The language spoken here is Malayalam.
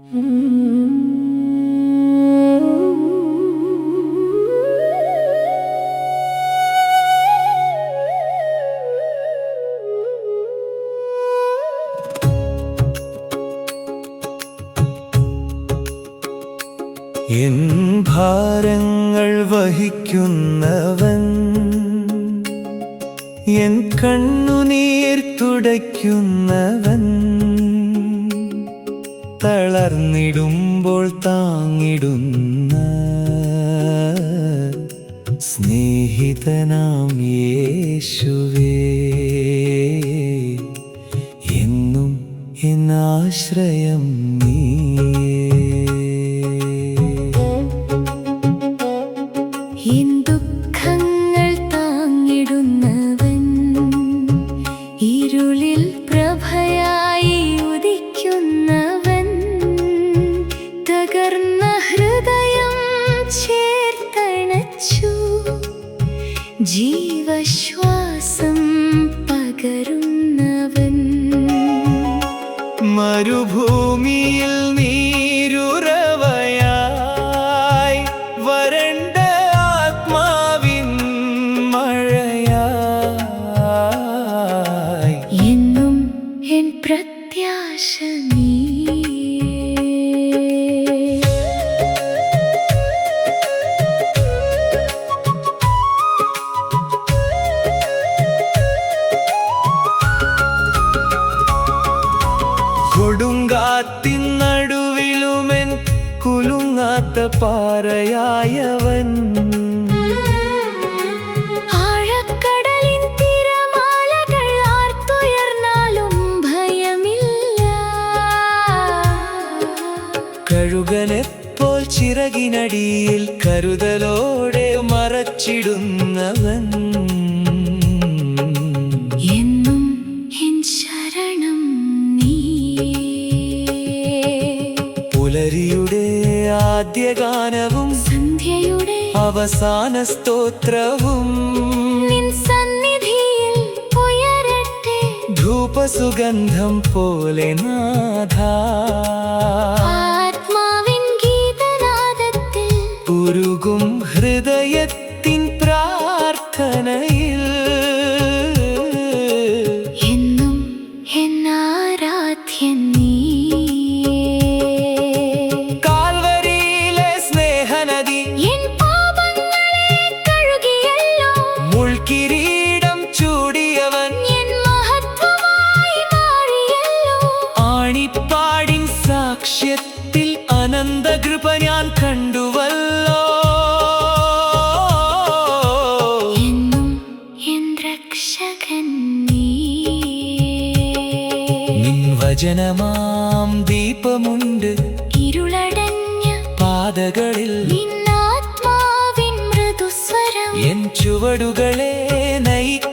എൻ ഭാരങ്ങൾ വഹിക്കുന്നവൻ, എൻ കണ്ണുനീർ തുടയ്ക്കുന്നവൻ, തളർന്നിടുമ്പോൾ താങ്ങിടുന്ന സ്നേഹിതനാം യേശുവേ, എന്നും എൻ ആശ്രയം നീയേ. എൻ ദുഃഖങ്ങൾ താങ്ങിടുന്നവൻ, ഇരുളിൽ പ്രഭയായി ഉദിക്കുന്നവൻ, തകർന്ന ഹൃദയം ചേർത്തണച്ചു, ജീവശ്വാസം പകരുന്നവൻ. മരുഭൂമിയിൽ നീരുറവയായി വരണ്ട ആത്മാവിൻ മഴയായി, എന്നും എൻ പ്രത്യാശ നീയേ. കൊടുങ്കാത്തിൻ നടുവിലുമെൻ കുലുങ്ങാത്ത പാറയായവൻ, ആഴക്കടലിൻ തിരമാലകൾ ആർത്തുയർന്നാലും ഭയമില്ല. കഴുകനെപ്പോൾ ചിറകിനടിയിൽ കരുതലോടെ മറച്ചിടുന്നവൻ, എന്നും എൻ ശരണം നീയേ. പുലരിയുടെ ആദ്യഗാനവും സന്ധ്യയുടെ അവസാന സ്തോത്രവും നിൻ സന്നിധിയിൽ ഉയരട്ടെ, ധൂപസുഗന്ധം പോലെ നാഥാ. ആത്മാവിൻ ഗീതനാദത്തിൽ ഉരുകും ഹൃദയത്തിൻ പ്രാർത്ഥനയിൽ, എന്നും എൻ ആരാധ്യൻ നീയേ. കാൽവരിയിലെ സ്നേഹനദി എൻ പാപങ്ങളെ കഴുകിയല്ലോ, മുൾക്കിരീടം ചൂടിയവൻ, എൻ മഹത്വമായി മാറിയല്ലോ. ആണിപ്പാടിൻ സാക്ഷ്യത്തിൽ അനന്തകൃപ ഞാൻ കണ്ടുവല്ലോ. എന്നും എൻ രക്ഷകൻ നീയേ. നിൻ വചനമാം ദീപമുണ്ട് ഇരുളടഞ്ഞ പാതകളിൽ, നിൻ ആത്മാവിൻ മൃദുസ്വരം എൻ ചുവടുകളെ നയിക്കും.